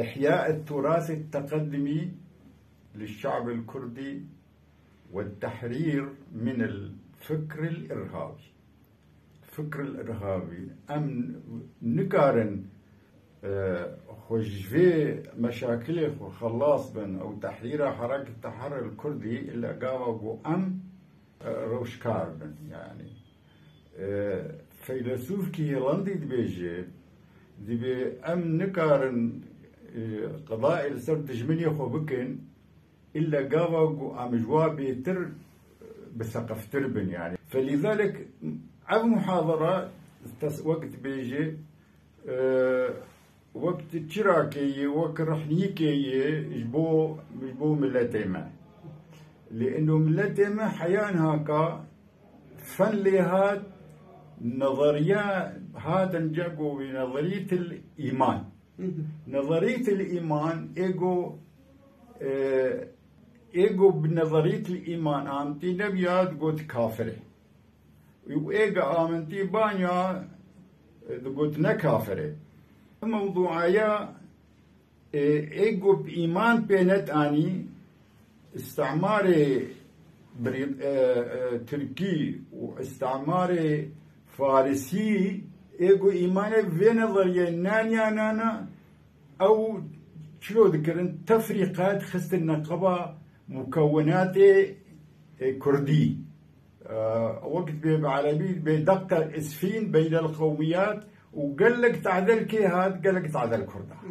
إحياء التراث التقدمي للشعب الكردي والتحرير من الفكر الإرهابي. الفكر الإرهابي أم نقارن خوشفي مشاكل خلاص بن أو تحرير حركة التحرر الكردي إلا قاوة أم روشكار بن يعني فيلسوف كي هولندي دبي أم نقارن قضايا السر تجمني خو بكن إلا قاوة أم جوابي تر بثقف تربن يعني. فلذلك أو محاضرة وقت بيجي وقت تشراكي وقت رحنيكي جبو ملتيما، لأنه ملتيما حيان هاكا فن لهات نظرية هذا نجاقو بنظرية الإيمان. نظرية الإيمان إيجو بنظرية الإيمان آمتي نبيات قلت كافرة، وإيجا آمنتي بانيا قلت نكافرة. موضوعية إيجو بإيمان بينت أني استعماري تركي واستعماري فارسي إيجو إيماني في نظرية نانيا نانا أو شلو ذكرن تفريقات خست النقبة مكونات كردي وقت بعربي بدقة اسفين بين القوميات وقال لك تعدل كي هاد قال لك تعدل كردها.